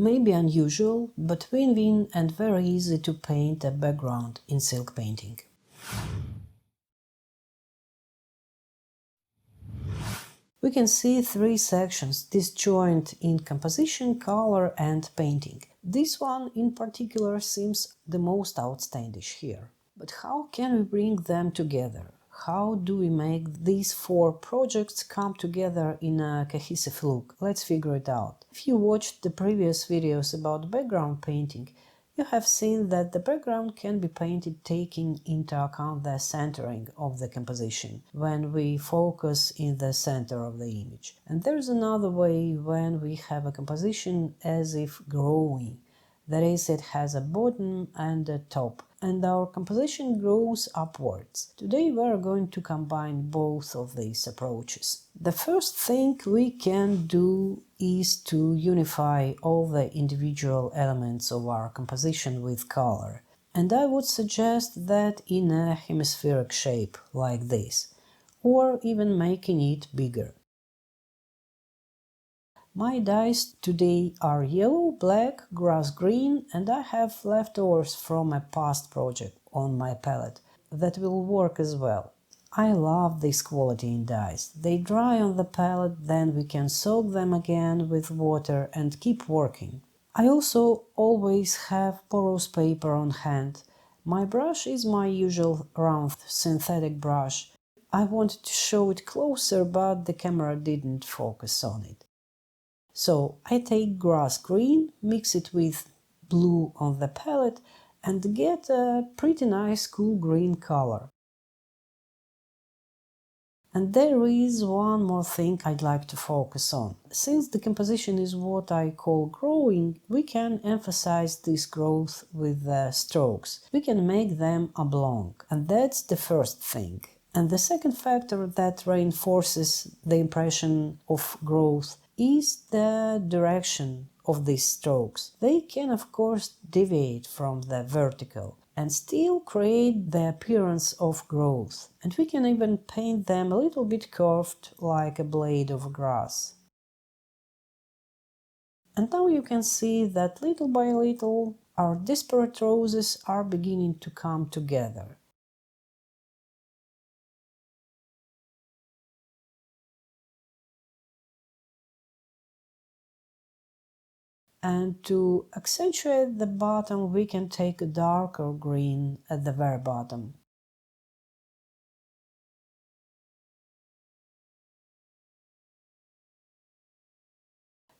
Maybe unusual, but win-win and very easy to paint a background in silk painting. We can see three sections disjoint in composition, color and painting. This one in particular seems the most outstanding here. But how can we bring them together? How do we make these four projects come together in a cohesive look? Let's figure it out. If you watched the previous videos about background painting, you have seen that the background can be painted taking into account the centering of the composition, when we focus in the center of the image. And there's another way when we have a composition as if growing. That is, it has a bottom and a top, and our composition grows upwards. Today we are going to combine both of these approaches. The first thing we can do is to unify all the individual elements of our composition with color. And I would suggest that in a hemispheric shape, like this, or even making it bigger. My dyes today are yellow, black, grass green, and I have leftovers from a past project on my palette that will work as well. I love this quality in dyes. They dry on the palette, then we can soak them again with water and keep working. I also always have porous paper on hand. My brush is my usual round synthetic brush. I wanted to show it closer, but the camera didn't focus on it. So I take grass green, mix it with blue on the palette and get a pretty nice cool green color. And there is one more thing I'd like to focus on. Since the composition is what I call growing, we can emphasize this growth with the strokes. We can make them oblong, and that's the first thing. And the second factor that reinforces the impression of growth is the direction of these strokes. They can of course deviate from the vertical and still create the appearance of growth, and we can even paint them a little bit curved like a blade of grass. And now you can see that little by little our disparate roses are beginning to come together. And to accentuate the bottom, we can take a darker green at the very bottom.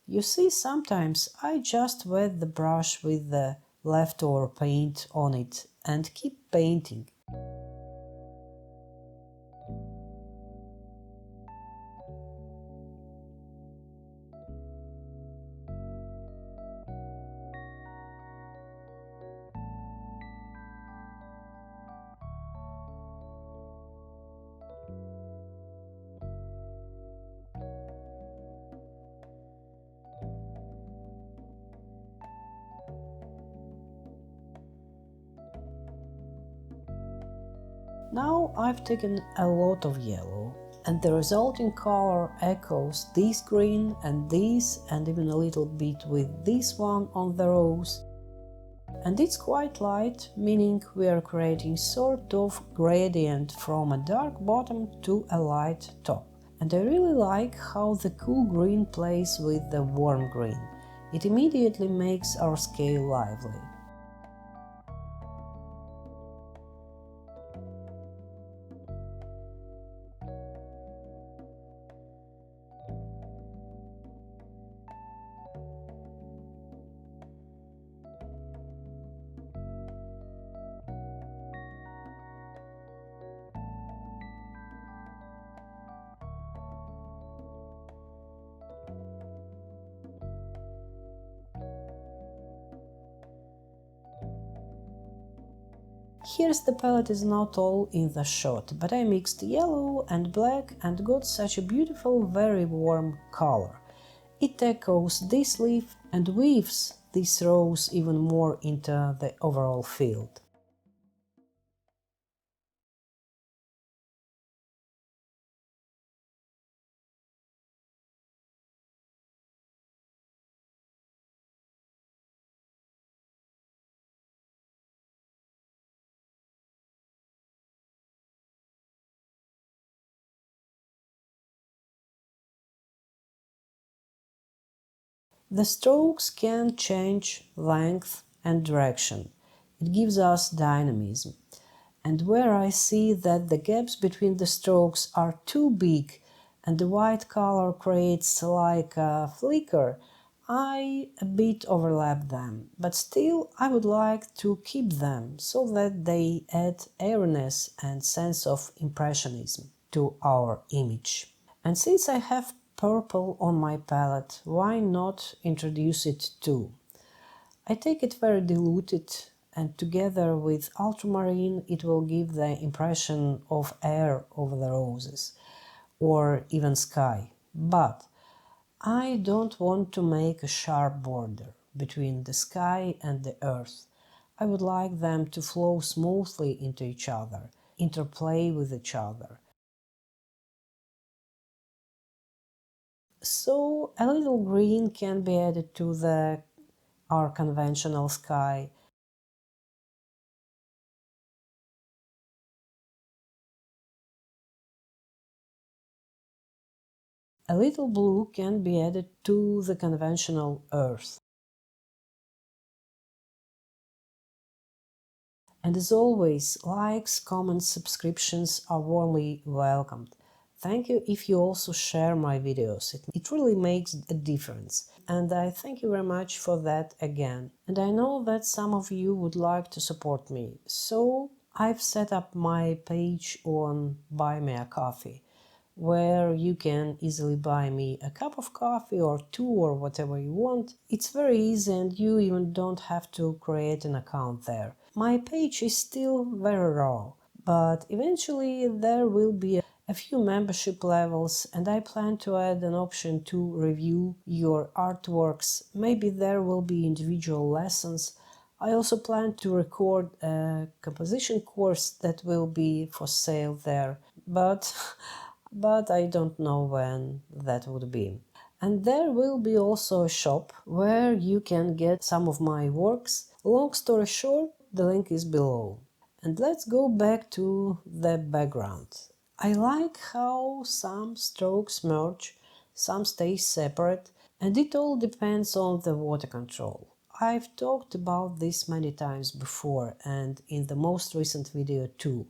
You see, sometimes I just wet the brush with the leftover paint on it and keep painting. Now I've taken a lot of yellow, and the resulting color echoes this green and this, and even a little bit with this one on the rose. And it's quite light, meaning we are creating sort of gradient from a dark bottom to a light top. And I really like how the cool green plays with the warm green. It immediately makes our scale lively. Here's the palette is not all in the shot, but I mixed yellow and black and got such a beautiful, very warm color. It echoes this leaf and weaves this rose even more into the overall field. The strokes can change length and direction. It gives us dynamism. And where I see that the gaps between the strokes are too big and the white color creates like a flicker, I a bit overlap them, but still I would like to keep them so that they add airiness and sense of impressionism to our image. And since I have purple on my palette, why not introduce it too? I take it very diluted, and together with ultramarine it will give the impression of air over the roses, or even sky. But I don't want to make a sharp border between the sky and the earth. I would like them to flow smoothly into each other, interplay with each other. So a little green can be added to our conventional sky. A little blue can be added to the conventional earth. And as always, likes, comments, subscriptions are warmly welcomed. Thank you if you also share my videos. It really makes a difference. And I thank you very much for that again. And I know that some of you would like to support me. So I've set up my page on Buy Me a Coffee, where you can easily buy me a cup of coffee or two or whatever you want. It's very easy and you even don't have to create an account there. My page is still very raw, but eventually there will be a few membership levels and I plan to add an option to review your artworks. Maybe there will be individual lessons. I also plan to record a composition course that will be for sale there, but I don't know when that would be. And there will be also a shop where you can get some of my works. Long story short, the link is below. And let's go back to the background. I like how some strokes merge, some stay separate, and it all depends on the water control. I've talked about this many times before and in the most recent video too.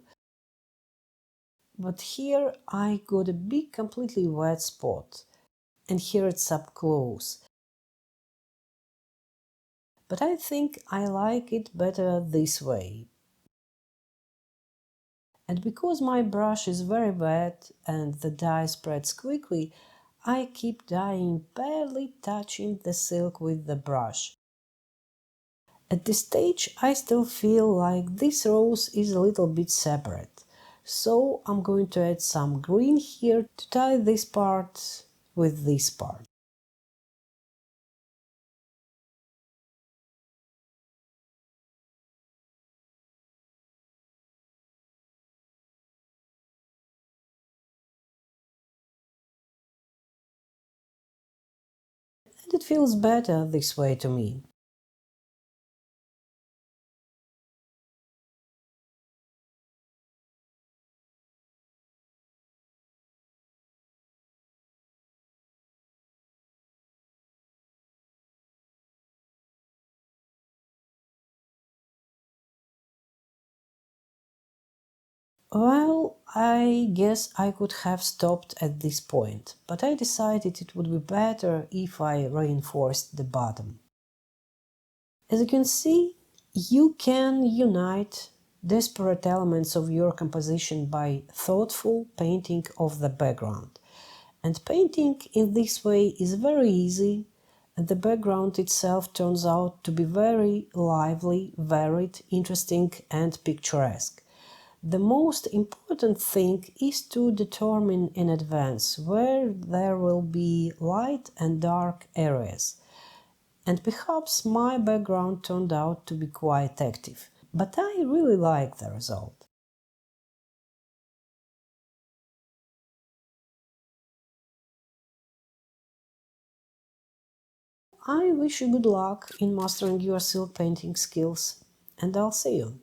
But here I got a big completely wet spot, and here it's up close. But I think I like it better this way. And because my brush is very wet and the dye spreads quickly, I keep dyeing, barely touching the silk with the brush. At this stage I still feel like this rose is a little bit separate. So I'm going to add some green here to tie this part with this part. And it feels better this way to me. Well, I guess I could have stopped at this point, but I decided it would be better if I reinforced the bottom. As you can see, you can unite disparate elements of your composition by thoughtful painting of the background. And painting in this way is very easy, and the background itself turns out to be very lively, varied, interesting, and picturesque. The most important thing is to determine in advance where there will be light and dark areas. And perhaps my background turned out to be quite active, but I really like the result. I wish you good luck in mastering your silk painting skills, and I'll see you.